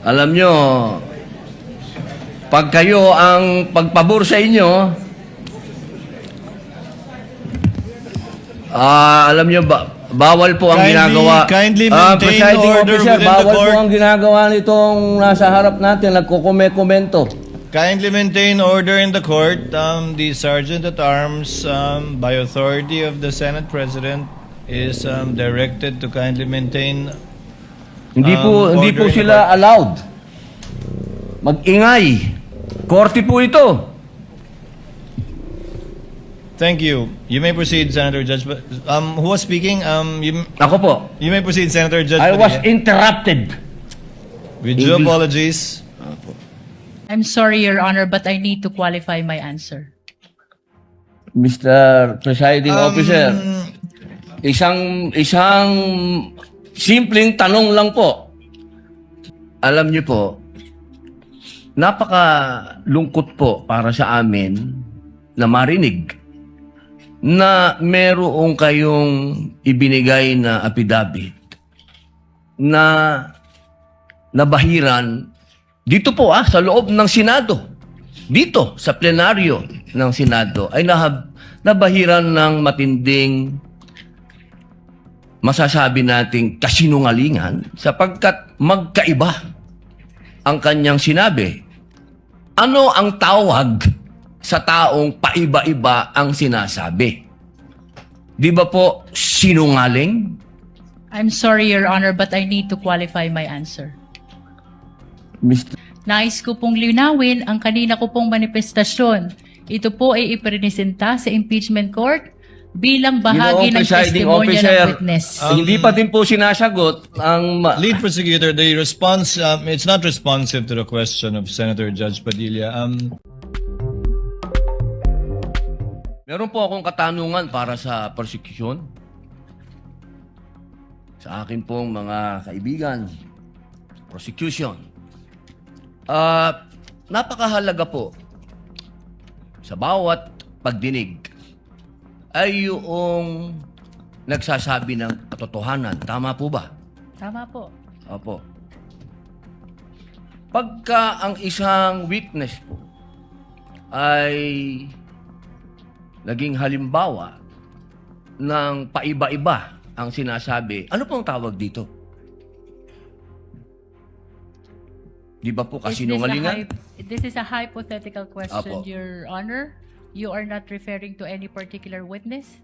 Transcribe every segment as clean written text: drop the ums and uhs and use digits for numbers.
Alam nyo, pag kayo ang pagpabor sa inyo, alam nyo, bawal po ang ginagawa. Kindly maintain Presiding order officer, within the bawal po court. ang ginagawa nitong nasa harap natin, nagkukomento. Kindly maintain order in the court. The Sergeant at Arms, by authority of the Senate President, is directed to kindly maintain. Hindi po order in the sila court. allowed. Mag-ingay. Korte po ito. Thank you. You may proceed, Senator Judge. Who was speaking? Ako po. You may proceed, Senator Judge. I was Padilla. interrupted. With due English. apologies. I'm sorry, Your Honor, but I need to qualify my answer. Mr. Presiding Officer, isang simpleng tanong lang po. Alam niyo po, napakalungkot po para sa amin na marinig na meron kayong ibinigay na affidavit na nabahiran dito po sa loob ng Senado. Dito sa plenaryo ng Senado ay nabahiran ng matinding masasabi nating kasinungalingan sapagkat magkaiba ang kanyang sinabi. Ano ang tawag sa taong paiba-iba ang sinasabi? Di ba po sinungaling? I'm sorry, Your Honor, but I need to qualify my answer. Mr. Nais ko pong linawin ang kanina ko pong manifestasyon. Ito po ay ipresenta sa impeachment court bilang bahagi ng Presiding testimonya Officer, ng witness. hindi pa din po sinasagot ang Lead prosecutor, the response, it's not responsive to the question of Senator Judge Padilla. Meron po akong katanungan para sa prosecution. Sa akin pong mga kaibigan, prosecution. Napakahalaga po sa bawat pagdinig ay yung nagsasabi ng katotohanan. Tama po ba? Tama po. Opo. Pagka ang isang witness po ay naging halimbawa ng paiba-iba ang sinasabi, ano pong tawag dito? Di ba po kasinungalingan? This is a hypothetical question, Apo. Your Honor. You are not referring to any particular witness?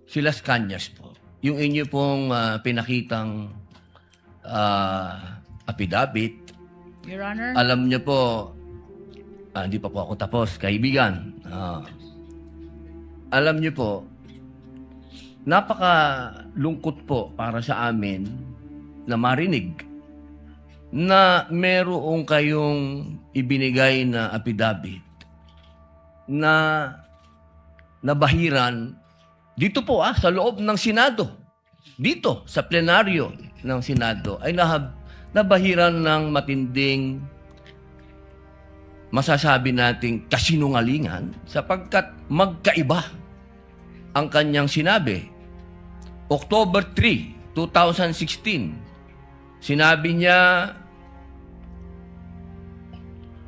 Si Las Cañas po. Yung inyo pong pinakitang affidavit, Your Honor? alam niyo po, hindi pa po ako tapos, kaibigan. Alam niyo po, napakalungkot po para sa amin na marinig na meron kayong ibinigay na affidavit na nabahiran dito po sa loob ng Senado. Dito sa plenaryo ng Senado ay nabahiran ng matinding masasabi nating kasinungalingan sapagkat magkaiba ang kanyang sinabi. October 3, 2016, sinabi niya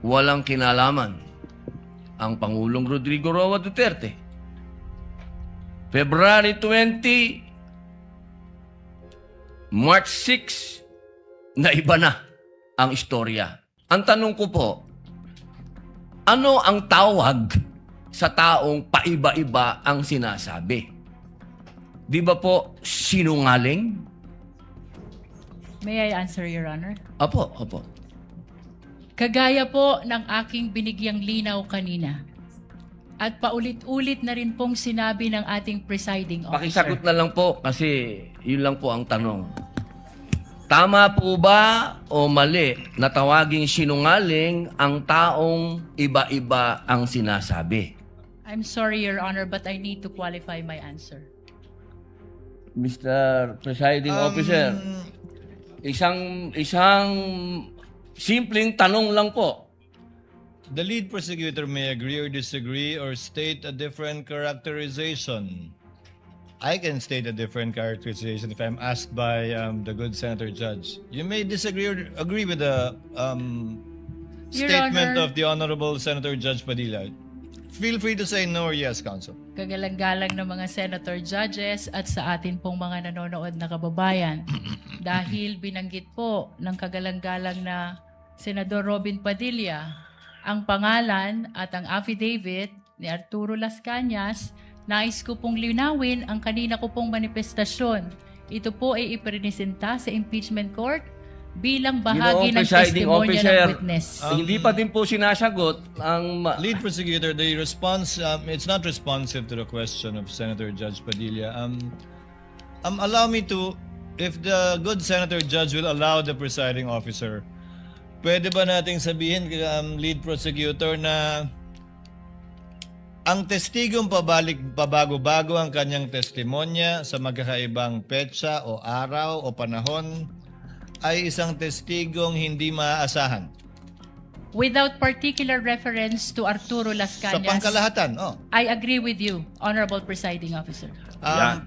walang kinalaman ang Pangulong Rodrigo Roa Duterte. February 20, March 6, na iba na ang istorya. Ang tanong ko po, ano ang tawag sa taong paiba-iba ang sinasabi? Di ba po sinungaling? May I answer, Your Honor? Opo. Kagaya po ng aking binigyang linaw kanina. At paulit-ulit na rin pong sinabi ng ating presiding officer. Pakisagot na lang po kasi yun lang po ang tanong. Tama po ba o mali na tawaging sinungaling ang taong iba-iba ang sinasabi? I'm sorry, Your Honor, but I need to qualify my answer. Mr. Presiding Officer, isang simpleng tanong lang po. The lead prosecutor may agree or disagree or state a different characterization. I can state a different characterization if I'm asked by the good Senator Judge. You may disagree or agree with the Your statement Honor. of the Honorable Senator Judge Padilla. Feel free to say no or yes, Counsel. Kagalang-galang ng mga senator judges at sa atin pong mga nanonood na kababayan. Dahil binanggit po ng kagalang-galang na Senador Robin Padilla ang pangalan at ang affidavit ni Arturo Las Cañas, nais ko pong linawin ang kanina ko pong manifestasyon. Ito po ay ipresenta sa impeachment court bilang bahagi ng Presiding testimonya Officer, ng witness. hindi pa din po sinasagot ang... Lead prosecutor, the response, it's not responsive to the question of Senator Judge Padilla. Allow me to, if the good Senator Judge will allow the presiding officer, pwede ba nating sabihin, lead prosecutor, na ang testigong pabago-bago ang kanyang testimonya sa magkakaibang petsa o araw o panahon ay isang testigong hindi maaasahan? Without particular reference to Arturo Las Sa Cañas, pangkalahatan, I agree with you, Honorable Presiding Officer.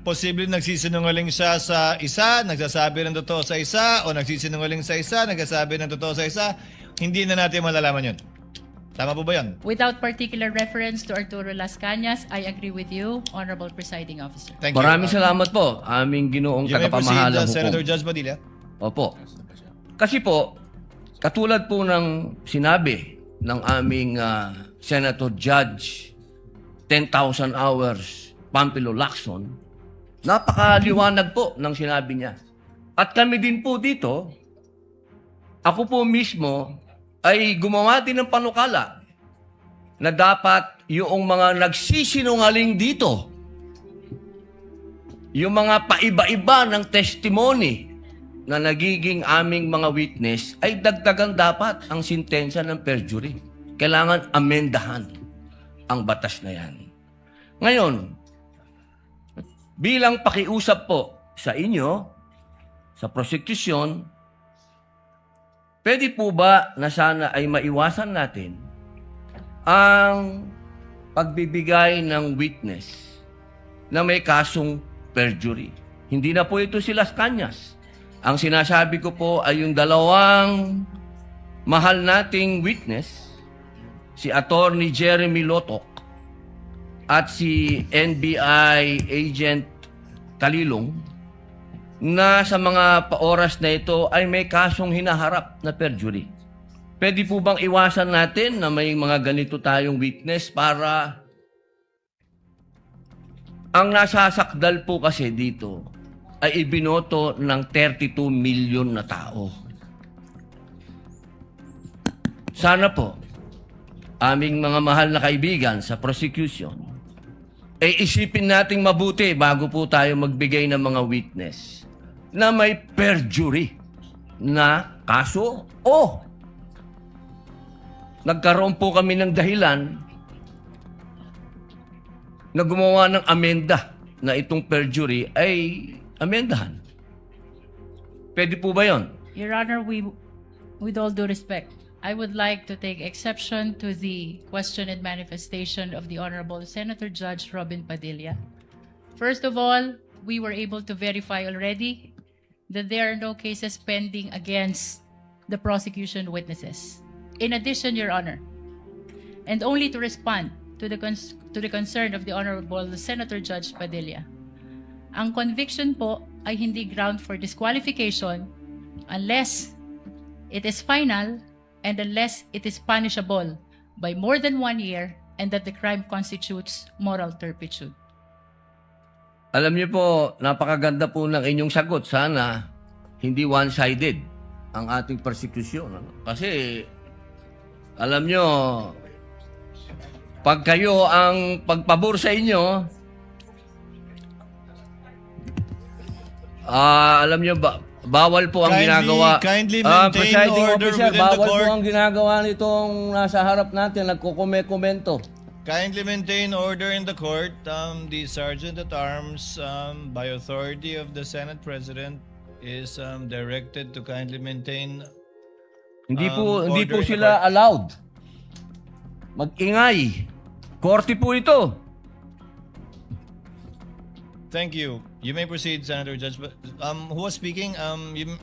Posible nagsisinungaling siya sa isa, nagsasabi ng totoo sa isa, o nagsisinungaling sa isa, nagsasabi ng totoo sa isa, hindi na natin malalaman yun. Tama po ba yan? Without particular reference to Arturo Las Cañas, I agree with you, Honorable Presiding Officer. Thank you. Maraming salamat po, aming ginoong You may proceed, tagapamahalang Senator hukom. Judge Padilla. Opo. Kasi po, katulad po ng sinabi ng aming Senator Judge, 10,000 hours, Pampilo Lacson, napakaliwanag po ng sinabi niya. At kami din po dito, ako po mismo ay gumawa din ng panukala na dapat yung mga nagsisinungaling dito, yung mga paiba-iba ng testimony na nagiging aming mga witness, ay dagdagan dapat ang sintensya ng perjury. Kailangan amendahan ang batas na yan. Ngayon, bilang pakiusap po sa inyo, sa prosecution, pwede po ba na sana ay maiwasan natin ang pagbibigay ng witness na may kasong perjury? Hindi na po ito si Las Cañas. Ang sinasabi ko po ay yung dalawang mahal nating witness, si Attorney Jeremy Lotok at si NBI Agent Talilong, na sa mga oras na ito ay may kasong hinaharap na perjury. Pwede po bang iwasan natin na may mga ganito tayong witness para ang nasasakdal po kasi dito ay ibinoto ng 32 million na tao. Sana po, aming mga mahal na kaibigan sa prosecution, ay isipin nating mabuti bago po tayo magbigay ng mga witness na may perjury na kaso o nagkaroon po kami ng dahilan na gumawa ng amenda na itong perjury ay amendahan. Pwede po ba yun? Your Honor, with all due respect, I would like to take exception to the question and manifestation of the Honorable Senator Judge Robin Padilla. First of all, we were able to verify already that there are no cases pending against the prosecution witnesses. In addition, Your Honor, and only to respond to the concern of the Honorable Senator Judge Padilla, ang conviction po ay hindi ground for disqualification unless it is final and unless it is punishable by more than 1 year and that the crime constitutes moral turpitude. Alam niyo po, napakaganda po ng inyong sagot. Sana hindi one-sided ang ating persecution. Kasi, alam niyo, pag kayo ang pagpabor sa inyo, alam niyo ba, bawal po ang ginagawa. Kindly maintain Presiding order Officer, within the bawal court. po ang ginagawa nitong nasa harap natin, nagkukomento. Kindly maintain order in the court. The Sergeant at Arms, by authority of the Senate President, is directed to kindly maintain. Hindi order po in the sila court. allowed mag-ingay. Korte po ito. Thank you. You may proceed, Senator Judge. Who was speaking?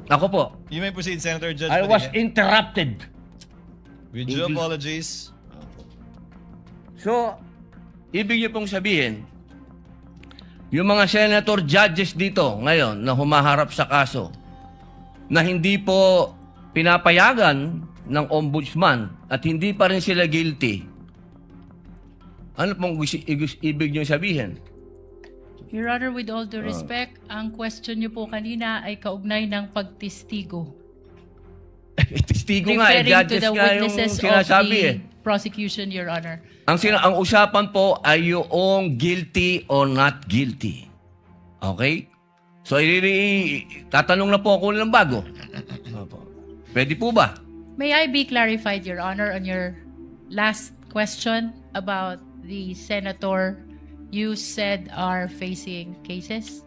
Ako po, You may proceed, Senator Judge. I was Padilla. interrupted. With due English. apologies. So, ibig niyo pong sabihin, yung mga senator judges dito ngayon na humaharap sa kaso, na hindi po pinapayagan ng ombudsman at hindi pa rin sila guilty, ano pong ibig niyo sabihin? Your Honor, with all due respect, ang question niyo po kanina ay kaugnay ng pagtistigo. Testigo nga, Referring to judges the nga yung witnesses of sinasabi the eh. prosecution, Your Honor. Ang usapan po ay yung guilty or not guilty. Okay? So, tatanong na po ako ng bago. Pwede po ba? May I be clarified, Your Honor, on your last question about the senator you said are facing cases?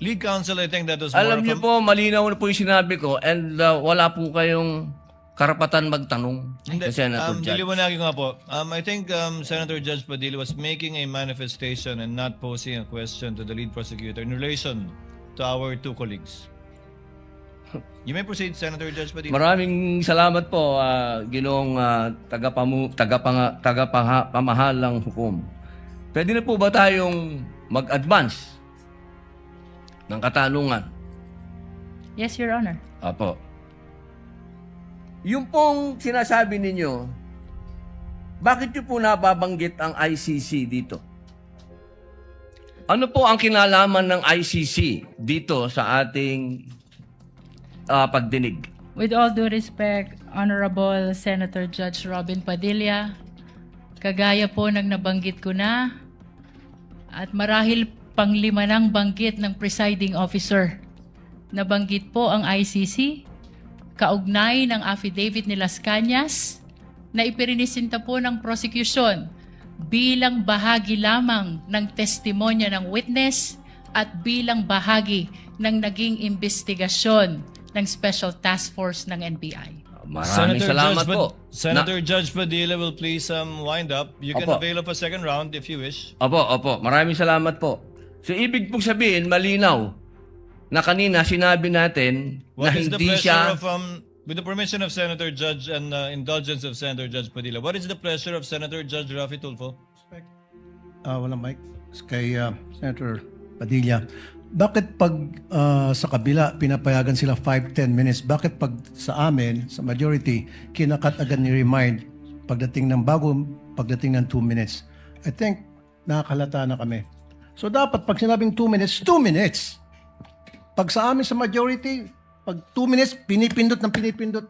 Lead counsel, I think that was more Alam of niyo a- po, malinaw na po yung sinabi ko and wala po kayong karapatan magtanong Hindi, sa Senator Judge. diliwanagin ko nga po. I think Senator Judge Padilla was making a manifestation and not posing a question to the lead prosecutor in relation to our two colleagues. You may proceed, Senator Judge Padilla. Maraming salamat po, Ginoong tagapamahalang hukom. Pwede na po ba tayong mag-advance ng katanungan? Yes, Your Honor. Apo. Yung pong sinasabi ninyo, bakit nyo po nababanggit ang ICC dito? Ano po ang kinalaman ng ICC dito sa ating pagdinig? With all due respect, Honorable Senator Judge Robin Padilla, kagaya po ng nabanggit ko na, at marahil panglima ng banggit ng presiding officer, nabanggit po ang ICC, kaugnay ng affidavit ni Las Cañas na ipirinisinta po ng prosecution bilang bahagi lamang ng testimonya ng witness at bilang bahagi ng naging investigasyon ng Special Task Force ng NBI. Maraming salamat po. Senator Judge Padilla will please wind up. You can Opo. avail of a second round if you wish. Opo. Maraming salamat po. So, ibig pong sabihin, malinaw na kanina sinabi natin na What is the hindi pleasure siya... of, with the permission of Senator Judge and indulgence of Senator Judge Padilla, what is the pleasure of Senator Judge Rafi Tulfo? Walang mic. Kay Senator Padilla. Bakit pag sa kabila pinapayagan sila 5-10 minutes? Bakit pag sa amin, sa majority, kinakat agad ni remind pagdating ng pagdating ng 2 minutes? I think nakakalata na kami. So dapat pag sinabing 2 minutes, 2 minutes. Pag sa amin sa majority, pag 2 minutes, pinipindot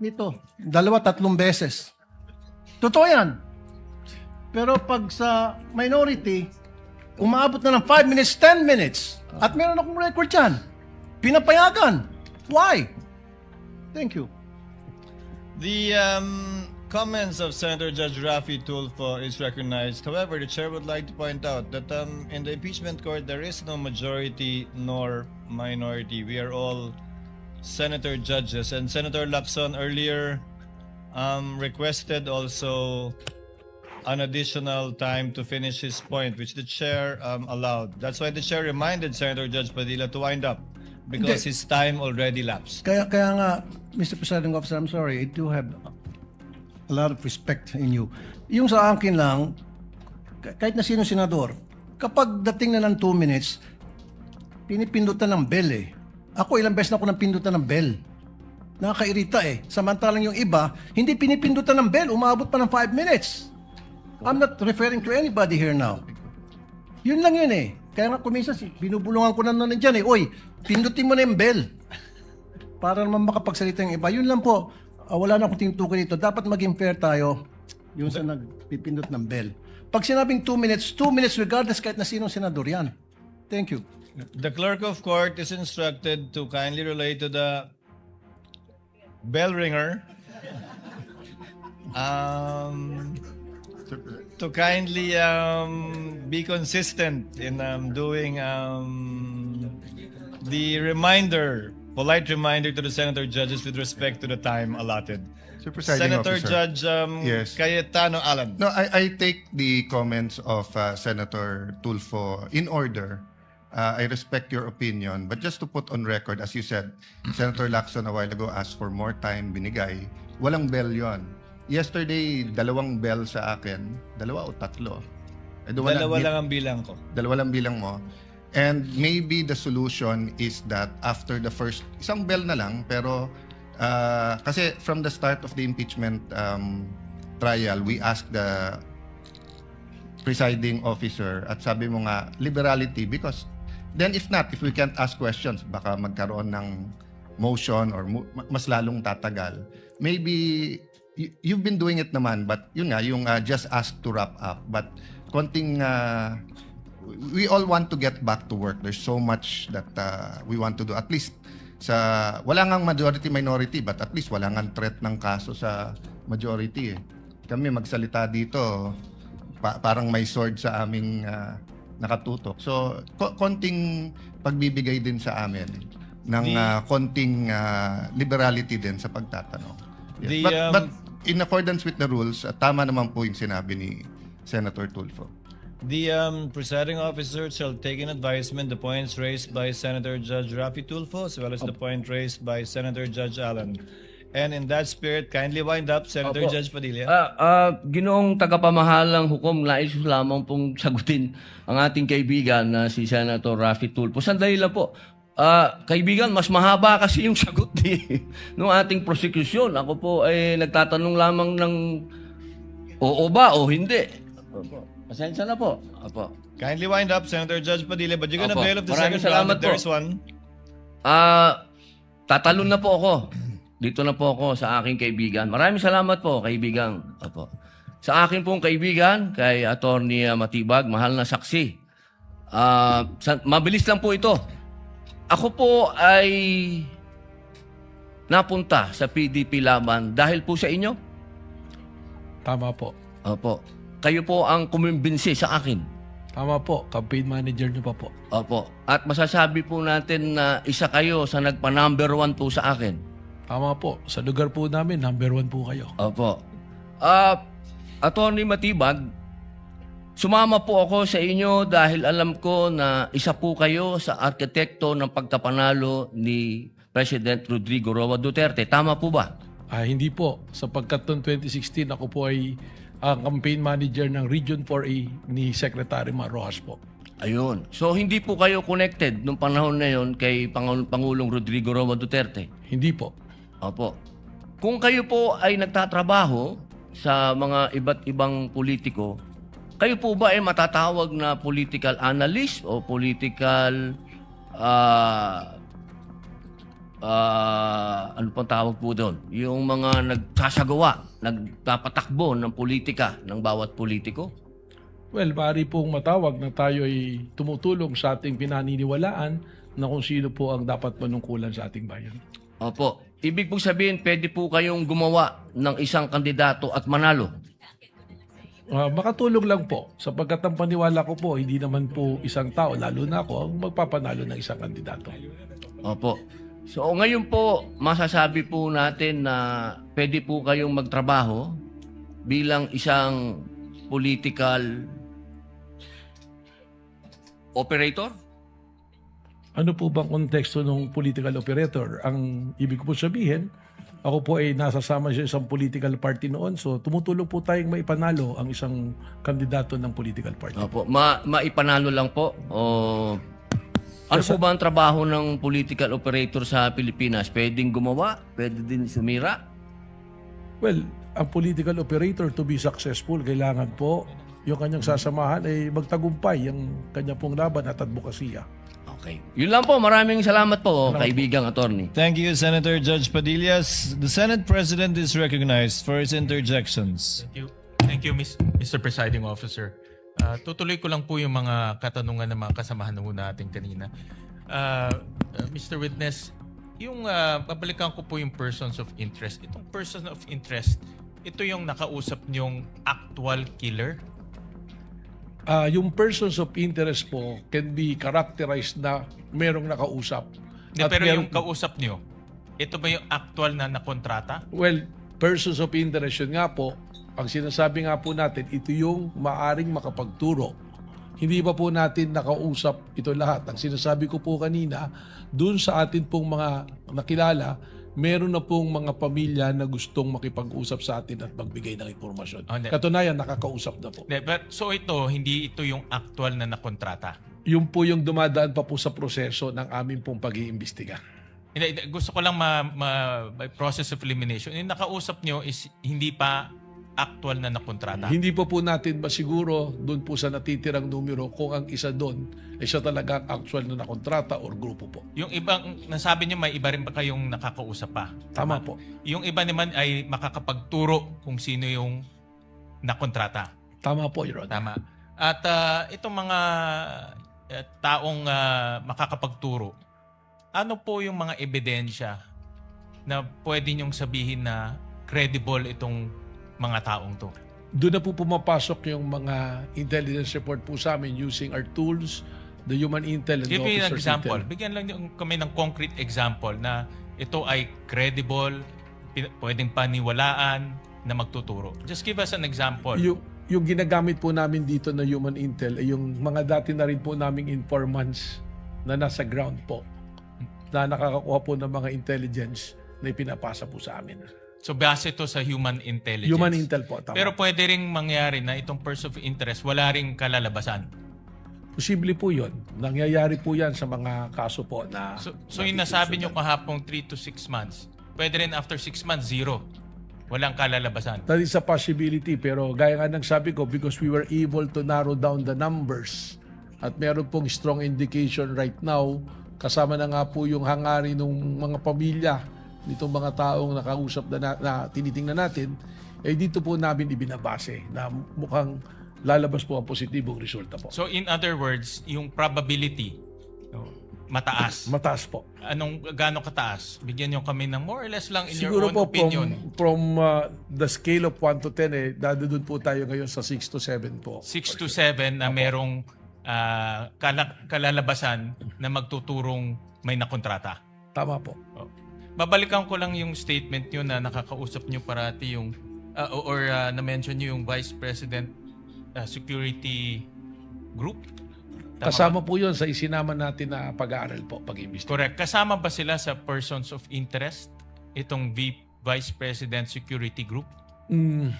nito. 2-3 beses. Totoo yan. Pero pag sa minority, umaabot na ng 5 minutes, 10 minutes. At meron akong record yan. Pinapayagan. Why? Thank you. The comments of Senator Judge Rafi Tulfo is recognized. However, the chair would like to point out that in the impeachment court, there is no majority nor minority. We are all senator judges. And Senator Lacson earlier requested also an additional time to finish his point, which the chair allowed. That's why the chair reminded Senator Judge Padilla to wind up because Hindi. his time already lapsed. Kaya nga, Mr. Presiding Officer, I'm sorry, I do have a lot of respect in you. Yung sa akin lang, kahit na sino senador, kapag dating na ng 2 minutes, pinipindutan ng bell eh. Ako ilang beses na ako nang pindutan ng bell. Nakakairita eh. Samantalang yung iba, hindi pinipindutan ng bell, umabot pa ng 5 minutes. I'm not referring to anybody here now. Yun lang yun eh. Kaya nga kuminsan, binubulungan ko na nun dyan eh. Oy, pindutin mo na yung bell. Para naman makapagsalita yung iba. Yun lang po. Wala na akong tinutukoy dito. Dapat maging fair tayo yung sa nagpipindot ng bell. Pag sinabing 2 minutes regardless kahit na sinong senador yan. Thank you. The clerk of court is instructed to kindly relate to the bell ringer. To kindly be consistent in doing the polite reminder to the senator judges with respect to the time allotted. Mr. Presiding Senator Officer. Judge Yes. Cayetano Alan. No, I take the comments of Senator Tulfo in order. I respect your opinion, but just to put on record, as you said, Senator Lacson a while ago asked for more time, binigay. Walang bell yon. Yesterday, 2 bell sa akin. 2 o 3? Dalawa lang ang bilang ko. 2 lang bilang mo. And maybe the solution is that after the first, isang bell na lang, pero kasi from the start of the impeachment trial, we asked the presiding officer at sabi mo nga, liberality, because then if we can't ask questions, baka magkaroon ng motion or mas lalong tatagal. Maybe you've been doing it naman, but yun nga, yung just ask to wrap up. But konting, we all want to get back to work. There's so much that we want to do. At least, wala ngang majority-minority, but at least wala ngang threat ng kaso sa majority. Kami magsalita dito, parang may sword sa aming nakatutok. So, konting pagbibigay din sa amin ng konting liberality din sa pagtatanong. Yes. But in accordance with the rules, tama naman po yung sinabi ni Senator Tulfo. The presiding officer shall take in advisement the points raised by Senator Judge Raffy Tulfo as well as the point raised by Senator Judge Allen. And in that spirit, kindly wind up, Senator Judge Padilla. Ginoong tagapamahalang hukom, nais lamang pong sagutin ang ating kaibigan na si Senator Raffy Tulfo. Sandali lang po. Kaibigan, mas mahaba kasi yung sagot ng ating prosecution. Ako po ay nagtatanong lamang ng oo ba o hindi. Pasensya na po. Apo. Kindly wind up, Senator Judge Padilla, but you're gonna Opo. bail of the Maraming second round salamat if there's po. one. Tatalon na po ako. Dito na po ako sa aking kaibigan. Maraming salamat po, kaibigan. Apo. Sa akin pong kaibigan, kay Attorney Matibag, mahal na saksi. Mabilis lang po ito. Ako po ay napunta sa PDP Laban dahil po sa inyo. Tama po. Opo. Kayo po ang kumimbinsi sa akin. Tama po. Campaign manager niyo pa po. Opo. At masasabi po natin na isa kayo sa nagpa-number 1 po sa akin. Tama po. Sa lugar po namin, number 1 po kayo. Opo. Attorney Matibag, sumama po ako sa inyo dahil alam ko na isa po kayo sa arkitekto ng pagkapanalo ni President Rodrigo Roa Duterte. Tama po ba? Hindi po. Sapagkat noong 2016, ako po ay ang campaign manager ng Region 4A ni Secretary Mar Rojas po. Ayun. So, hindi po kayo connected nung panahon na yon kay Pangulong Rodrigo Roa Duterte? Hindi po. Opo. Kung kayo po ay nagtatrabaho sa mga iba't ibang politiko, kayo po ba ay matatawag na political analyst o political ano pang tawag po doon? Yung mga nagsasagawa, nagpapatakbo ng politika ng bawat politiko? Well, maaari pong matawag na tayo ay tumutulong sa ating pinaniniwalaan na kung sino po ang dapat manungkulan sa ating bayan. Opo. Ibig po sabihin, pwede po kayong gumawa ng isang kandidato at manalo? Makatulong lang po. Sapagkat ang paniwala ko po, hindi naman po isang tao, lalo na ako, ang magpapanalo ng isang kandidato. Opo. So ngayon po, masasabi po natin na pwede po kayong magtrabaho bilang isang political operator? Ano po bang konteksto ng political operator? Ang ibig ko po sabihin, ako po ay nasasama sa isang political party noon, so tumutulong po tayong maipanalo ang isang kandidato ng political party. Opo. Maipanalo lang po? O ano po ba ang trabaho ng political operator sa Pilipinas? Pwedeng gumawa? Pwede din sumira? Well, ang political operator to be successful, kailangan po yung kanyang sasamahan ay magtagumpay ang kanya pong laban at advokasya. Okay. Yun lang po. Maraming salamat po, kaibigang attorney. Thank you, Senator Judge Padilla. The Senate President is recognized for his interjections. Thank you, Mr. Presiding Officer. Tutuloy ko lang po yung mga katanungan ng mga kasamahan natin kanina. Mr. Witness, yung babalikan ko po yung persons of interest. Itong person of interest, ito yung nakausap niyong actual killer? Yung persons of interest po can be characterized na merong nakausap. At Pero merong- yung kausap niyo, ito ba yung actual na nakontrata? Well, persons of interest yun nga po, ang sinasabi nga po natin, ito yung maaring makapagturo Hindi pa po natin nakausap ito lahat. Ang sinasabi ko po kanina, dun sa atin pong mga nakilala, meron na pong mga pamilya na gustong makipag-usap sa atin at magbigay ng impormasyon. Hindi. Katunayan, nakakausap na po. So ito, hindi ito yung actual na nakontrata. Yun po yung dumadaan pa po sa proseso ng aming pong pag-iimbestiga. Gusto ko lang by process of elimination. Yung nakausap nyo is hindi pa actual na nakontrata. Hindi po natin masiguro doon po sa natitirang numero kung ang isa doon ay siya talaga ang actual na nakontrata or grupo po. Yung ibang, nasabi nyo may iba rin pa kayong nakakausap pa. Tama po. Yung iba naman ay makakapagturo kung sino yung nakontrata. Tama po, Your Honor. Tama. At itong mga taong makakapagturo, ano po yung mga ebidensya na pwede nyong sabihin na credible itong mga taong to? Doon na po pumapasok yung mga intelligence report po sa amin using our tools, the human intel and the Give me an officer's example. intel. Bigyan lang yung kami ng concrete example na ito ay credible, pwedeng paniwalaan na magtuturo. Just give us an example. Yung ginagamit po namin dito na human intel ay yung mga dati na rin po naming informants na nasa ground po na nakakakuha po ng mga intelligence na ipinapasa po sa amin. So base ito sa human intelligence. Human intel po, tama. Pero pwede ring mangyari na itong person of interest wala ring kalalabasan. Posible po yun. Nangyayari po yan sa mga kaso po na... So yung nasabi nyo kahapong 3 to 6 months, pwede rin after 6 months, 0. Walang kalalabasan. That is a possibility, pero gaya nga ng sabi ko, because we were able to narrow down the numbers at meron pong strong indication right now, kasama na nga po yung hangarin ng mga pamilya nitong mga taong nakausap na tinitingnan natin, eh dito po namin ibinabase na mukhang lalabas po ang positibong resulta po. So in other words, yung probability, mataas. Mataas po. Gaano kataas? Bigyan nyo kami ng more or less lang in Siguro your own po opinion. from the scale of 1 to 10, dadadun po tayo ngayon sa 6 to 7 po. 6 to 7 na merong kalalabasan na magtuturong may nakontrata. Tama po. Babalikan ko lang yung statement nyo na nakakausap nyo parati yung na-mention nyo yung Vice President Security Group. Tama Kasama ba? po yun sa isinama natin na pag-aaral po, pag-imbestiga. Correct. Kasama ba sila sa persons of interest itong Vice President Security Group? Meron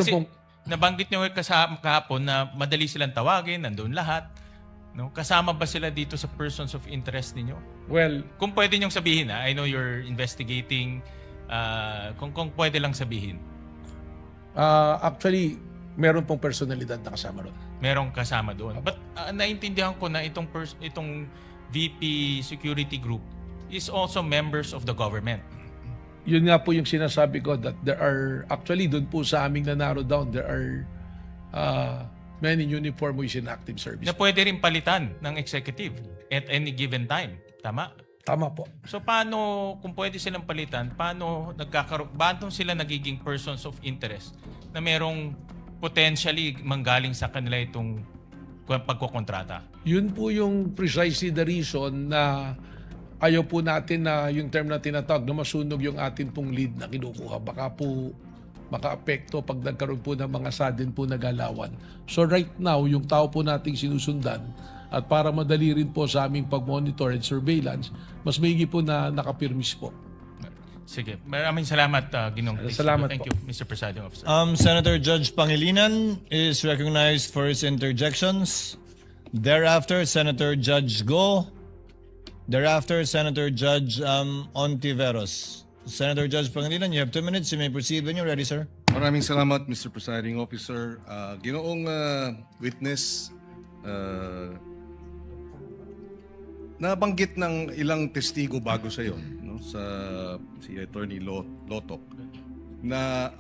Kasi pong... nabanggit nyo kahapon na madali silang tawagin, nandun lahat. No? Kasama ba sila dito sa persons of interest ninyo? Well, Kung pwede nyong sabihin, I know you're investigating, kung pwede lang sabihin, actually, meron pong personalidad na kasama ron. merong kasama doon. But naintindihan ko na itong VP Security Group is also members of the government. Yun nga po yung sinasabi ko that there are, actually doon po sa aming na-narrow down, there are many uniform who is in active service. Na pwede rin palitan ng executive at any given time. Tama? Tama po. So paano, kung pwede silang palitan, paano sila nagiging persons of interest na merong potentially manggaling sa kanila itong pagkukontrata? Yun po yung precisely the reason na ayaw po natin na yung term na tinatawag na masunog yung atin pong lead na kinukuha. Baka po maka-apekto pag nagkaroon po ng mga sudden po na galawan. So right now, yung tao po nating sinusundan at para madali rin po sa aming pag-monitor and surveillance, mas maigi po na nakapirmis po. Sige. Maraming salamat, Ginong. Salamat Thank po. you, Mr. Presiding Officer. Senator Judge Pangilinan is recognized for his interjections. Thereafter, Senator Judge Go. Thereafter, Senator Judge Ontiveros. Senator Judge Pangilinan, you have 2 minutes. You may proceed when you're ready, sir. Maraming salamat, Mr. Presiding Officer. Ginoong witness, nabanggit ng ilang testigo bago sa iyo, no, si Attorney Lotok, na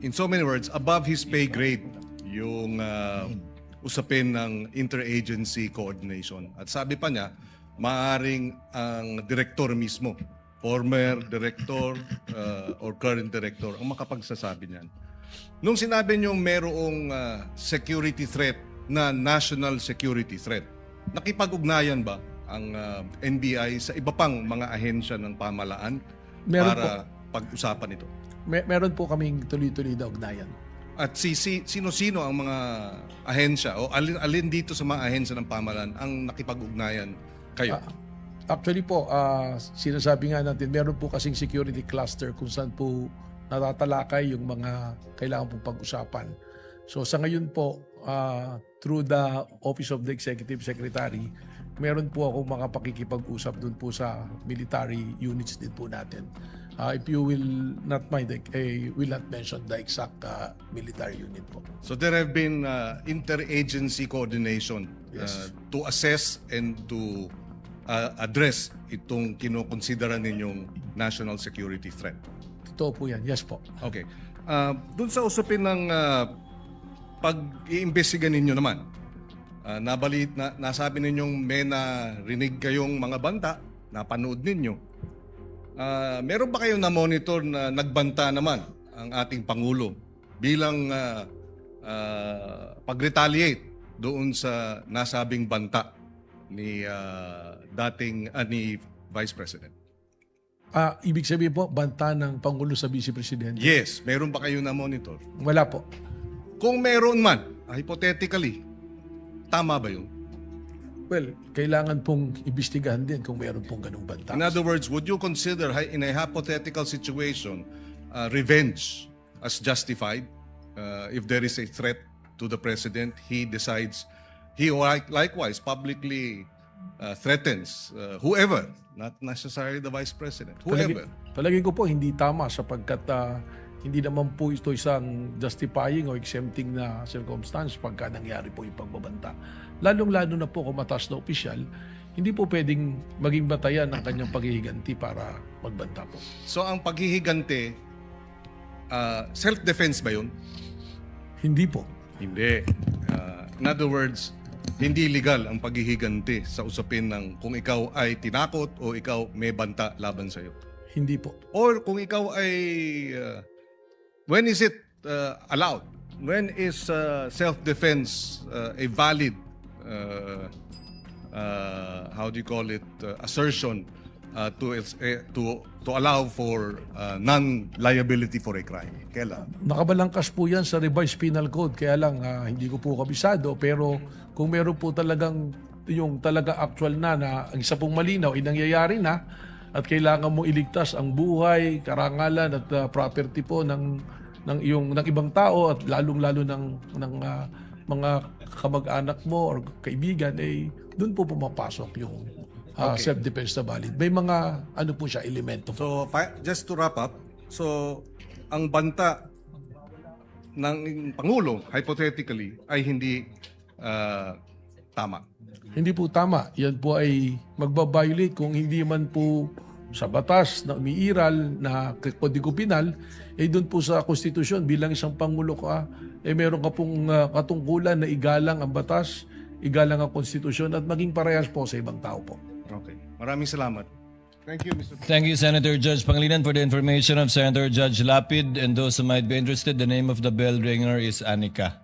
in so many words, above his pay grade yung usapin ng interagency coordination. At sabi pa niya, maaring ang direktor mismo, former director or current director, ang makapagsasabi niyan. Nung sinabi niyo merong security threat na national security threat, nakipag-ugnayan ba ang NBI sa iba pang mga ahensya ng pamahalaan Meron para pag-usapan ito? Meron po kaming tuloy-tuloy na ugnayan. At sino-sino ang mga ahensya o alin dito sa mga ahensya ng pamahalaan ang nakipag-ugnayan kayo? Actually po, sinasabi nga natin, meron po kasing security cluster kung saan po natatalakay yung mga kailangan pong pag-usapan. So sa ngayon po, through the Office of the Executive Secretary, meron po ako mga pakikipag-usap dun po sa military units din po natin. If you will not mind, I will not mention the exact military unit po. So there have been interagency coordination to assess and to address itong kinokonsidera ninyong national security threat. Totoo po yan. Yes po. Okay. Doon sa usapin ng pag-iimbestiga ninyo naman, nasabi ninyong may narinig kayong mga banta, napanood ninyo. Meron ba kayong na-monitor na nagbanta naman ang ating Pangulo bilang pag-retaliate doon sa nasabing banta ni ni Vice President? Ibig sabihin po, banta ng Pangulo sa Vice Presidente? Yes. Meron ba kayong na-monitor? Wala po. Kung meron man, hypothetically, tama ba yun? Well, kailangan pong imbestigahan din kung meron pong ganung banta. In other words, would you consider in a hypothetical situation revenge as justified if there is a threat to the president? He decides, he likewise publicly threatens whoever, not necessarily the vice president, whoever. Palagi ko po hindi tama sapagkat hindi naman po ito isang justifying o exempting na circumstance pagka nangyari po yung pagbabanta. Lalong-lalo na po kung mataas na opisyal, hindi po pwedeng maging batayan ng kanyang paghihiganti para magbanta po. So ang paghihiganti, self-defense ba yun? Hindi po. Hindi. In other words, hindi legal ang paghihiganti sa usapin ng kung ikaw ay tinakot o ikaw may banta laban sa'yo. Hindi po. Or kung ikaw ay, when is it allowed? When is self-defense a valid, how do you call it, assertion to allow for non-liability for a crime? Kailan? Nakabalangkas po yan sa revised penal code. Kaya lang, hindi ko po kabisado. Pero kung meron po talagang yung talaga actual na ang isa pong malinaw ay nangyayari na at kailangan mo iligtas ang buhay, karangalan at property po ng ibang tao at lalong-lalo ng mga kamag-anak mo or kaibigan, doon po pumapasok yung self-defense na valid. May mga ano po siya, elemento po. So, just to wrap up, so ang banta ng Pangulo, hypothetically, ay hindi tama. Hindi po tama. Yan po ay magbabiolate kung hindi man po sa batas na umiiral na kodigo penal, doon po sa konstitusyon bilang isang Pangulo ka, meron ka pong katungkulan na igalang ang batas, igalang ang konstitusyon at maging parehas po sa ibang tao po. Okay. Maraming salamat. Thank you, Mr. Thank you, Senator Judge Pangilinan, for the information of Senator Judge Lapid. And those who might be interested, the name of the bell ringer is Anika.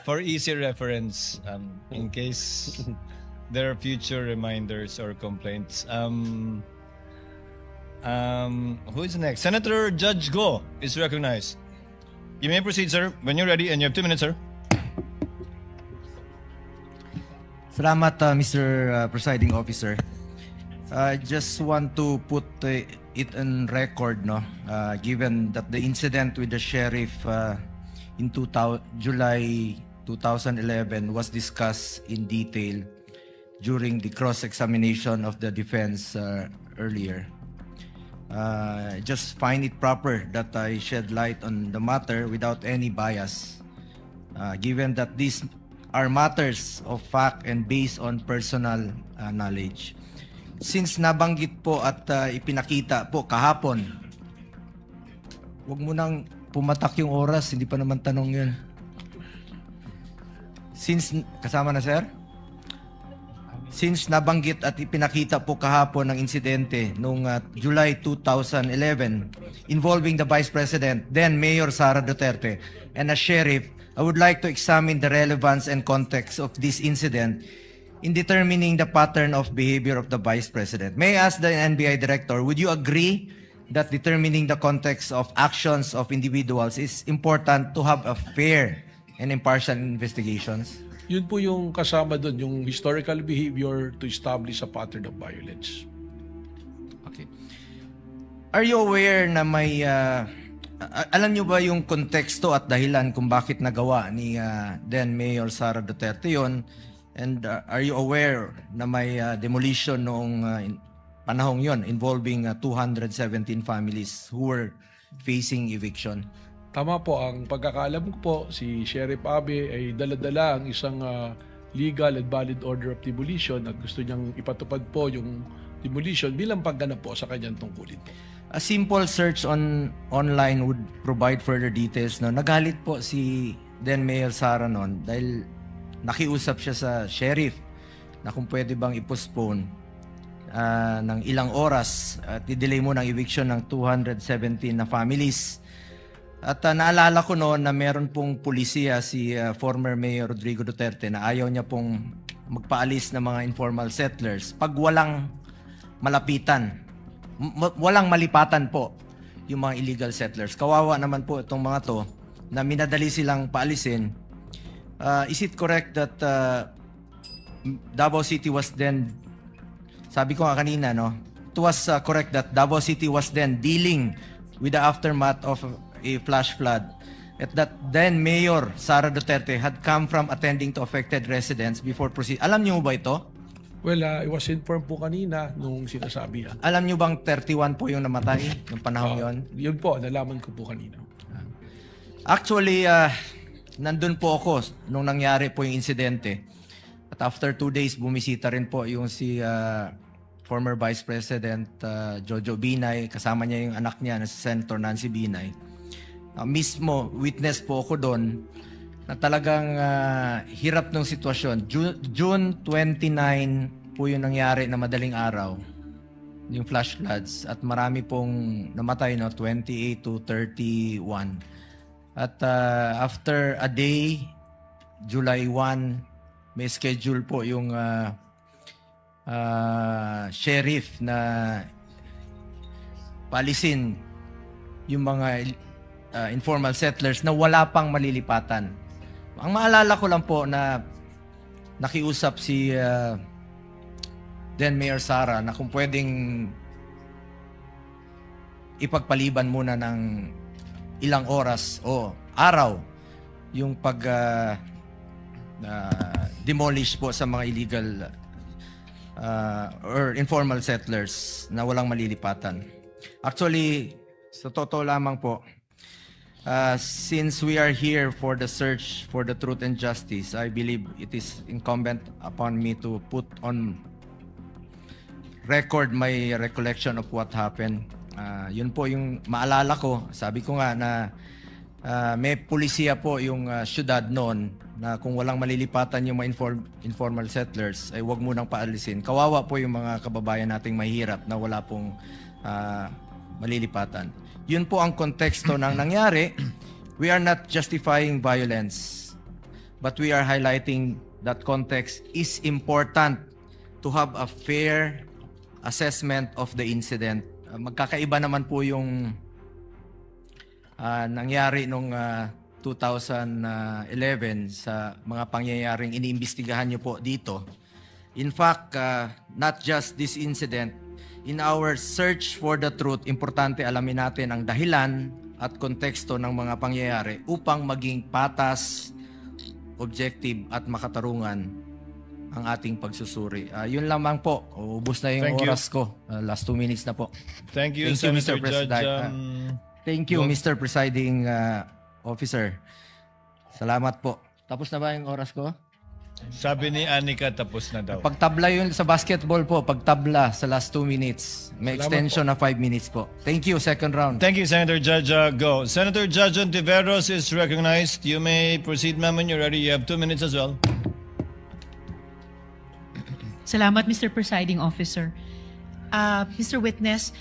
For easy reference, in case there are future reminders or complaints. Who is next? Senator Judge Go is recognized. You may proceed, sir, when you're ready, and you have 2 minutes, sir. Salamat, Mr. Presiding Officer. I just want to put it on record, given that the incident with the sheriff in July 2011 was discussed in detail during the cross-examination of the defense earlier. I just find it proper that I shed light on the matter without any bias, given that these are matters of fact and based on personal knowledge. Since nabanggit po at ipinakita po kahapon, huwag mo nang pumatak yung oras, hindi pa naman tanong yun. Kasama na, sir? Since nabanggit at ipinakita po kahapon ng insidente noong July 2011 involving the Vice President, then Mayor Sara Duterte, and a sheriff, I would like to examine the relevance and context of this incident in determining the pattern of behavior of the Vice President. May I ask the NBI Director, would you agree that determining the context of actions of individuals is important to have a fair and impartial investigations? Yun po yung kasama doon, yung historical behavior to establish a pattern of violence. Okay. Are you aware na may alam niyo ba yung konteksto at dahilan kung bakit nagawa ni then Mayor Sara Duterte yon? And are you aware na may demolition noong panahong yon involving 217 families who were facing eviction? Tama po, ang pagkakaalam ko po, si Sheriff Abe ay dala-dala ang isang legal and valid order of demolition at gusto niyang ipatupad po yung demolition bilang pagganap po sa kanyang tungkulin po. A simple search online would provide further details. No? Nagalit po si then Mayor Sara noon dahil nakiusap siya sa sheriff na kung pwede bang i-postpone ng ilang oras at i-delay mo ng eviction ng 217 na families. At naalala ko noon na meron pong pulisiya si former Mayor Rodrigo Duterte na ayaw niya pong magpaalis ng mga informal settlers pag walang malapitan. Walang malipatan po yung mga illegal settlers. Kawawa naman po itong mga to na minadali silang paalisin. Is it correct that Davao City was then, sabi ko nga kanina, no? It was correct that Davao City was then dealing with the aftermath of a flash flood. At that then Mayor Sara Duterte had come from attending to affected residents before proceed. Alam niyo ba ito? Well, I was informed po kanina nung sinasabi. Alam niyo bang 31 po yung namatay ng panahon yon? Yun po, nalaman ko po kanina. Actually, nandun po ako nung nangyari po yung insidente. At after 2 days, bumisita rin po yung si former Vice President Jojo Binay. Kasama niya yung anak niya na si Senator Nancy Binay. Mismo, witness po ako doon na talagang hirap ng sitwasyon. June 29 po yung nangyari na madaling araw, yung flash floods, at marami pong namatay, no, 28 to 31. At after a day, July 1, may schedule po yung sheriff na paalisin yung mga informal settlers na wala pang malilipatan. Ang maalala ko lang po na nakiusap si then Mayor Sara na kung pwedeng ipagpaliban muna ng ilang oras o araw yung pag demolish po sa mga illegal or informal settlers na walang malilipatan. Actually, sa totoo lamang po, since we are here for the search for the truth and justice, I believe it is incumbent upon me to put on record my recollection of what happened. Yun po yung maalala ko. Sabi ko nga na may pulisiya po yung syudad noon na kung walang malilipatan yung mga informal settlers ay wag munang paalisin. Kawawa po yung mga kababayan nating mahirap na wala pong malilipatan. Yun po ang konteksto ng nangyari. We are not justifying violence, but we are highlighting that context is important to have a fair assessment of the incident. Magkakaiba naman po yung nangyari nung 2011 sa mga pangyayaring iniimbestigahan nyo po dito. In fact, not just this incident, in our search for the truth, importante alamin natin ang dahilan at konteksto ng mga pangyayari upang maging patas, objective at makatarungan ang ating pagsusuri. Yun lamang po. Ubus na yung Thank you. oras ko. Last 2 minutes na po. Thank you, Thank you, Senator Mr. President. Judge. Thank you, Mr. Presiding Officer. Salamat po. Tapos na ba yung oras ko? Sabi ni Anika, tapos na daw. Pagtabla yun sa basketball po, pagtabla sa last 2 minutes. May extension na 5 minutes po. Thank you, second round. Thank you, Senator Judge. Go. Senator Judge Ontiveros is recognized. You may proceed, ma'am, when you're ready. You have 2 minutes as well. Salamat, Mr. Presiding Officer. Mr. Witness,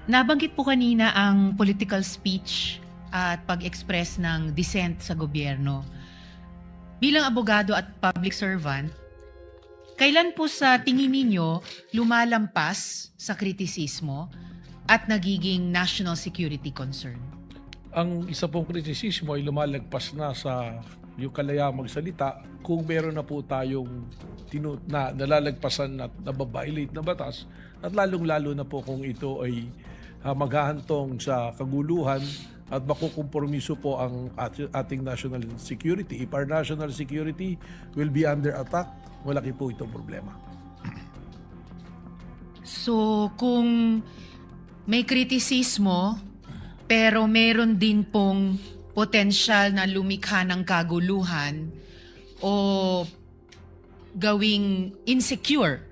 nabanggit po kanina ang political speech at pag-express ng dissent sa gobyerno. Bilang abogado at public servant, kailan po sa tingin ninyo lumalampas sa kritisismo at nagiging national security concern? Ang isa pong kritisismo ay lumalagpas na sa yung kalayaang magsalita kung meron na po tayong nalalagpasan at nababiolate na batas, at lalong-lalo na po kung ito ay maghahantong sa kaguluhan at makukompromiso po ang ating national security. If our national security will be under attack, malaki po itong problema. So, kung may kritisismo, pero meron din pong potensyal na lumikha ng kaguluhan o gawing insecure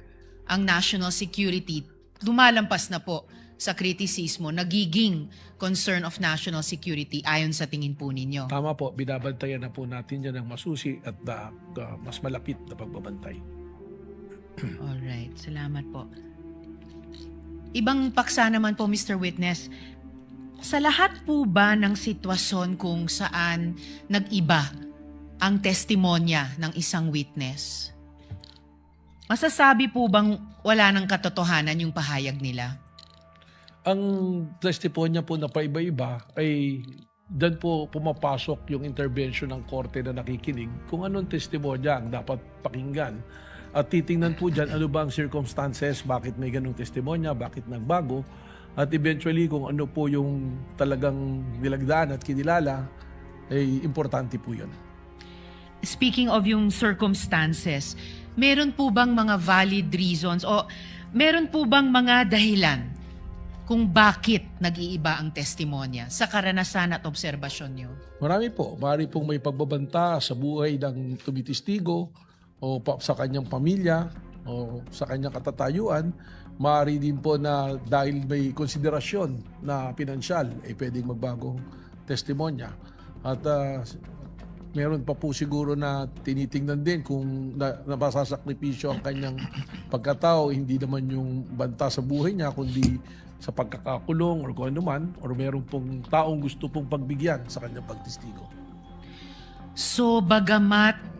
ang national security, lumalampas na po sa kritisismo, nagiging concern of national security ayon sa tingin po ninyo. Tama po, binabantayan na po natin yan ng masusi at mas malapit na pagbabantay. Alright, salamat po. Ibang paksa naman po, Mr. Witness, sa lahat po ba ng sitwasyon kung saan nag-iba ang testimonya ng isang witness, masasabi po bang wala ng katotohanan yung pahayag nila? Ang testimonya po na paiba-iba ay dyan po pumapasok yung intervention ng korte na nakikinig kung anong testimonya ang dapat pakinggan. At titingnan po dyan ano ba ang circumstances, bakit may ganong testimonya, bakit nagbago, at eventually kung ano po yung talagang nilagdaan at kinilala, ay importante po yun. Speaking of yung circumstances, meron po bang mga valid reasons o meron po bang mga dahilan kung bakit nag-iiba ang testimonya sa karanasan at obserbasyon nyo? Marami po. Marami pong may pagbabanta sa buhay ng tumitistigo o sa kanyang pamilya o sa kanyang katatayuan. Maaari din po na dahil may konsiderasyon na pinansyal, ay pwedeng magbagong testimonya. At meron pa po siguro na tinitingnan din kung nabasasakripisyo ang kanyang pagkatao, hindi naman yung banta sa buhay niya, kundi sa pagkakakulong or kung ano man, or meron pong taong gusto pong pagbigyan sa kanyang pagtestigo. So, bagamat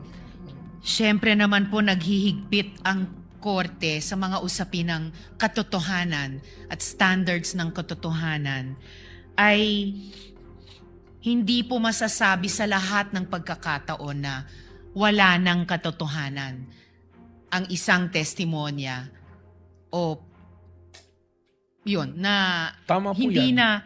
syempre naman po naghihigpit ang korte sa mga usapin ng katotohanan at standards ng katotohanan, ay hindi po masasabi sa lahat ng pagkakataon na wala ng katotohanan ang isang testimonya o yun, na Tama po hindi yan. na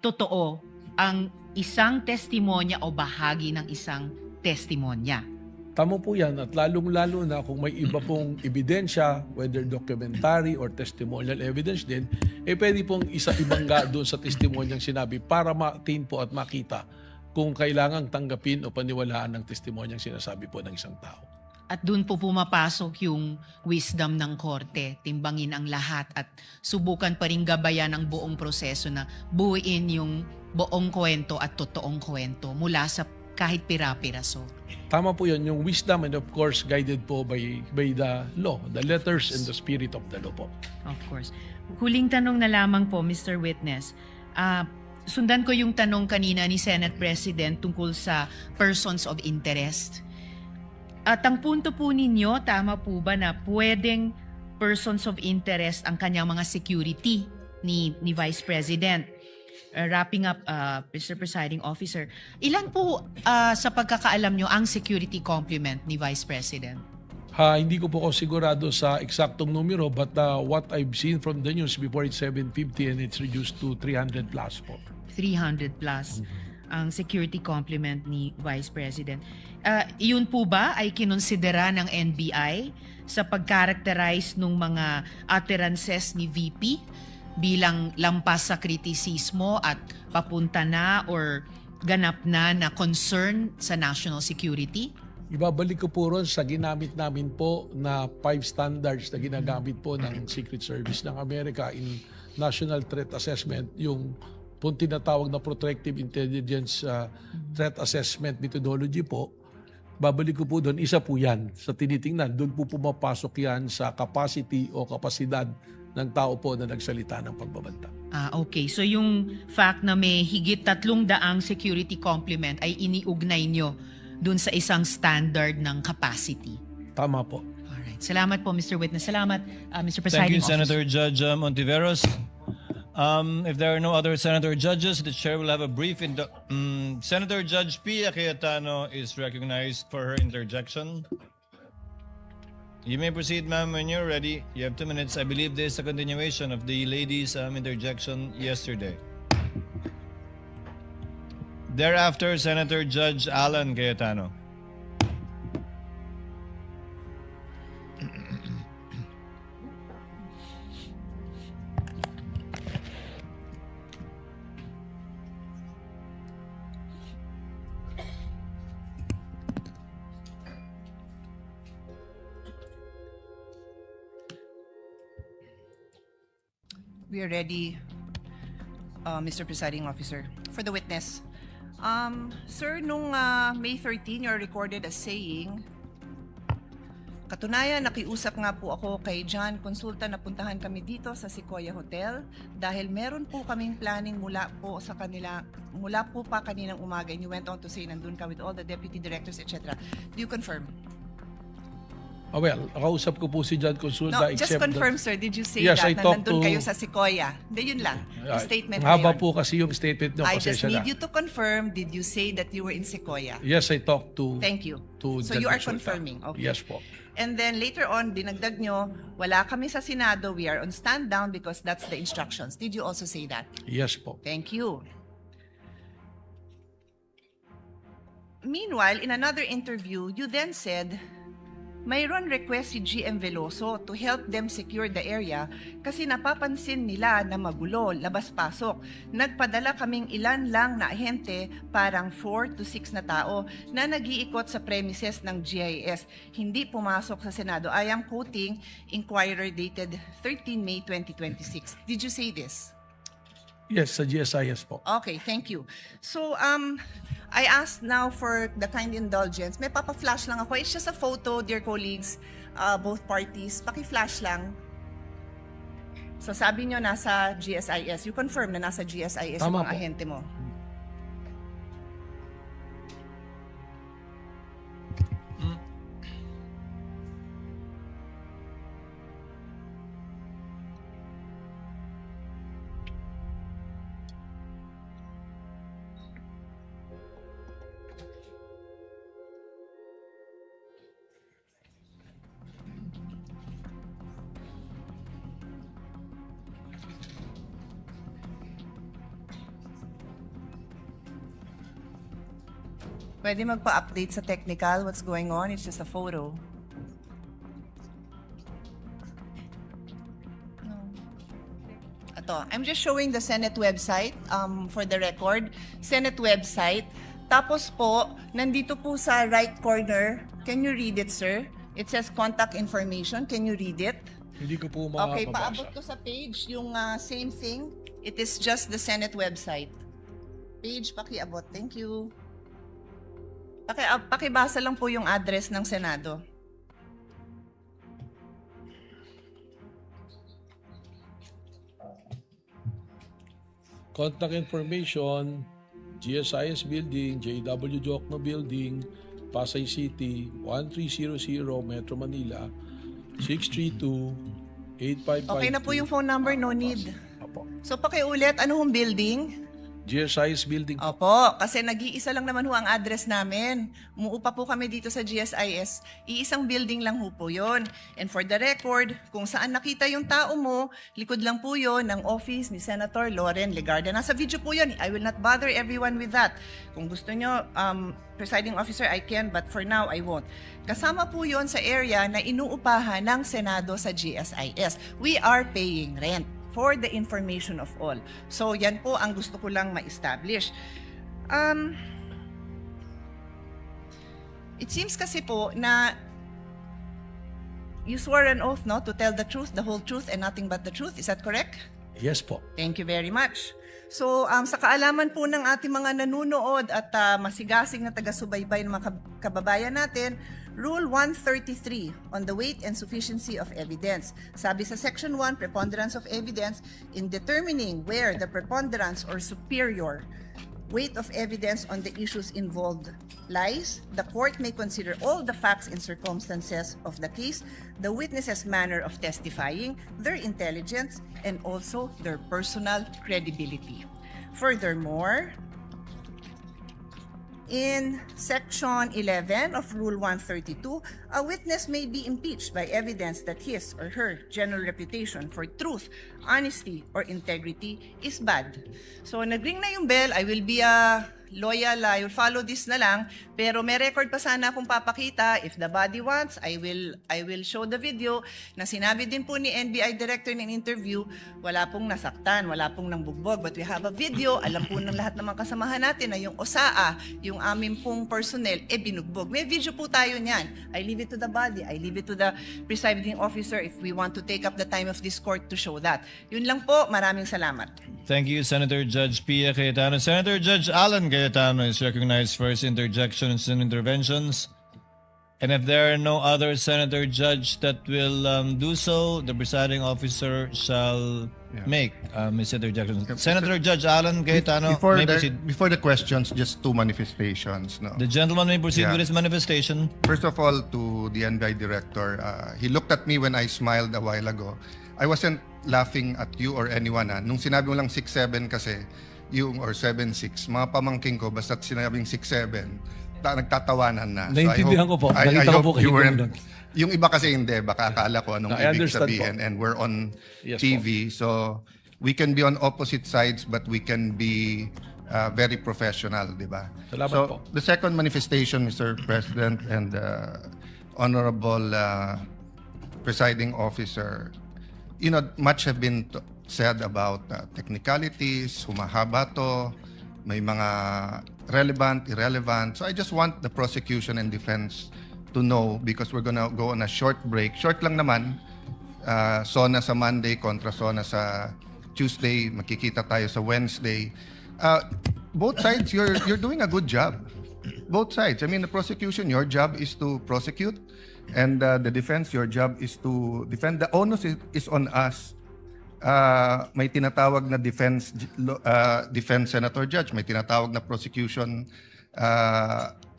totoo ang isang testimonya o bahagi ng isang testimonya. Tama po yan, at lalong-lalo na kung may iba pong ebidensya, whether documentary or testimonial evidence din, pwede pong isa-ibangga doon sa testimonyang sinabi para ma-attain po at makita kung kailangang tanggapin o paniwalaan ng testimonyang sinasabi po ng isang tao. At doon po pumapasok yung wisdom ng korte, timbangin ang lahat at subukan pa rin gabayan ang buong proseso na buuin yung buong kwento at totoong kwento mula sa kahit pira-piraso. Tama po yun, yung wisdom and of course guided po by the law, the letters and the spirit of the law po. Of course. Huling tanong na lamang po, Mr. Witness. Sundan ko yung tanong kanina ni Senate President tungkol sa persons of interest. At ang punto po ninyo, tama po ba na pwedeng persons of interest ang kanyang mga security ni Vice President? Wrapping up, Mr. Presiding Officer, ilan po sa pagkakaalam nyo ang security complement ni Vice President? Hindi ko po ako sigurado sa eksaktong numero, but what I've seen from the news before, it's 750 and it's reduced to 300 plus po. 300 plus ang security complement ni Vice President. Yun po ba ay kinonsidera ng NBI sa pag-characterize ng mga utterances ni VP bilang lampas sa kritisismo at papunta na or ganap na concern sa national security? Ibabalik ko po ron sa ginamit namin po na 5 standards na ginagamit po ng Secret Service ng Amerika in National Threat Assessment, yung po tinatawag na Protective Intelligence Threat Assessment Methodology po. Babalik ko po doon, isa po yan sa tinitingnan. Doon po pumapasok yan sa capacity o kapasidad ng tao po na nagsalita ng pagbabanta. Okay. So yung fact na may higit 300 security complement ay iniugnay nyo dun sa isang standard ng capacity. Tama po. Alright. Salamat po, Mr. Witness. Salamat, Mr. Thank Presiding you, Officer. Senator Judge Ontiveros. If there are no other senator judges, the chair will have a brief. Senator Judge Pia Cayetano is recognized for her interjection. You may proceed, ma'am, when you're ready. You have 2 minutes. I believe this is a continuation of the lady's interjection yesterday. Thereafter, Senator Judge Alan Cayetano. We are ready, Mr. Presiding Officer. For the witness. Sir, nung May 13, you're recorded as saying, katunayan, nakiusap nga po ako kay John Consulta na puntahan kami dito sa Sequoia Hotel dahil meron po kaming planning mula po pa kaninang umaga, and you went on to say nandun ka with all the deputy directors, etc. Do you confirm? Well, nakausap ko po si John Consulta. No, just confirm, sir. Did you say Yes, that I na talked nandun to- kayo sa Sequoia? Hindi, yun lang. Yung statement Haba na yun. po kasi yung statement nyo. I just pasensya need na. you to confirm, did you say that you were in Sequoia? Yes, I talked to Thank you. to So John you are Consulta. confirming. Okay. Yes po. And then later on, dinagdag nyo, wala kami sa Senado, we are on stand down because that's the instructions. Did you also say that? Yes po. Thank you. Meanwhile, in another interview, you then said, mayroon request si GM Veloso to help them secure the area kasi napapansin nila na magulo, labas-pasok. Nagpadala kaming ilan lang na ahente, parang 4 to 6 na tao, na nag-iikot sa premises ng GIS. Hindi pumasok sa Senado. I am quoting Inquirer dated 13 May 2026. Did you say this? Yes, sa GSIS po. Okay, thank you. So, I asked now for the kind indulgence. May papa-flash lang ako. It's just a photo, dear colleagues, both parties. Paki-flash lang. So, sabi nyo nasa GSIS. You confirm na nasa GSIS yung Tama mga po. ahente mo. Pwede magpa-update sa technical what's going on. It's just a photo. Ito, I'm just showing the Senate website for the record. Senate website. Tapos po, nandito po sa right corner. Can you read it, sir? It says contact information. Can you read it? Hindi ko po Okay, makakabasa. paabot ko sa page yung same thing. It is just the Senate website. Page, pakiabot. Thank you. Pakibasa lang po yung address ng Senado. Contact information, GSIS Building, JW Jokno Building, Pasay City, 1300 Metro Manila, 632-8552. Okay na po yung phone number, no need. Opo. So pakiulit, ano hong building? GSIS Building. Opo, kasi nag-iisa lang naman ho ang address namin. Umuupa po kami dito sa GSIS. Iisang building lang ho po yun. And for the record, kung saan nakita yung tao mo, likod lang po yun ng office ni Senator Loren Legarda. Nasa video po yun. I will not bother everyone with that. Kung gusto nyo, Presiding Officer, I can, but for now, I won't. Kasama po yun sa area na inuupahan ng Senado sa GSIS. We are paying rent. For the information of all. So, yan po ang gusto ko lang ma-establish. It seems kasi po na you swore an oath, no, to tell the truth, the whole truth, and nothing but the truth. Is that correct? Yes po. Thank you very much. So, sa kaalaman po ng ating mga nanunood at masigasig na taga-subaybay ng mga kababayan natin, Rule 133 on the weight and sufficiency of evidence. Sabi sa Section 1, preponderance of evidence in determining where the preponderance or superior weight of evidence on the issues involved lies, the court may consider all the facts and circumstances of the case, the witness's manner of testifying, their intelligence, and also their personal credibility. Furthermore, in Section 11 of Rule 132, a witness may be impeached by evidence that his or her general reputation for truth, honesty, or integrity is bad. So, nag-ring na yung bell. I will be loyal. I will follow this na lang. Pero may record pa sana akong papakita. If the body wants, I will show the video na sinabi din po ni NBI Director ng interview, wala pong nasaktan, wala pong nangbugbog. But we have a video. Alam po ng lahat ng mga kasamahan natin na yung OSAA, yung aming pong personnel, binugbog. May video po tayo niyan. I leave it to the body. I leave it to the presiding officer if we want to take up the time of this court to show that. Yun lang po. Maraming salamat. Thank you, Senator Judge Pia Cayetano. Senator Judge Alan Cayetano is recognized for his interjections and interventions. And if there are no other Senator Judge that will do so, the presiding officer shall make his interjections. Senator Judge Alan Cayetano may proceed. Before the questions, just two manifestations. No? The gentleman may proceed Yeah. with his manifestation. First of all, to the NBI director, he looked at me when I smiled a while ago. I wasn't laughing at you or anyone. Nung sinabi mo lang 6'7" kasi, yung or 7'6", mga pamangking ko, basta't sinabing 6'7", nagtatawanan na. Naintindihan ko po. Nakita ko po kayo doon. Yung iba kasi hindi, baka akala ko anong I ibig understand sabihin. po. And we're on Yes TV, so we can be on opposite sides, but we can be very professional, di ba? Salamat So, po. the second manifestation, Mr. President and Honorable Presiding Officer, you know, much have been said about technicalities, humahaba to, may mga relevant, irrelevant. So I just want the prosecution and defense to know, because we're gonna go on a short break. Short lang naman, SONA sa Monday kontra SONA sa Tuesday, makikita tayo sa Wednesday. Both sides, you're doing a good job. Both sides. I mean, the prosecution, your job is to prosecute, and the defense, your job is to defend. The onus is on us. May tinatawag na defense senator judge, may tinatawag na prosecution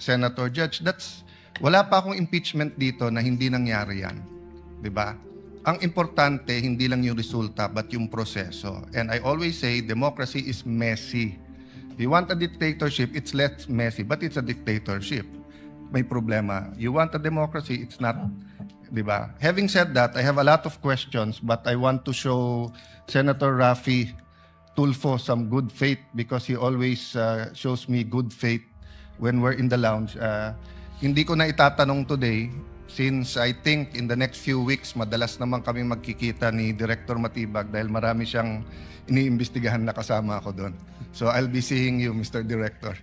senator judge. Wala pa akong impeachment dito na hindi nangyari yan. 'Di ba? Ang importante, hindi lang yung resulta, but yung proseso. And I always say, democracy is messy. If you want a dictatorship, it's less messy, but it's a dictatorship. May problema. You want a democracy, it's not, di ba? Having said that, I have a lot of questions, but I want to show Senator Raffy Tulfo some good faith, because he always shows me good faith when we're in the lounge. Hindi ko na itatanong today, since I think in the next few weeks, madalas naman kami magkikita ni Director Matibag dahil marami siyang iniimbestigahan na kasama ako doon. So I'll be seeing you, Mr. Director.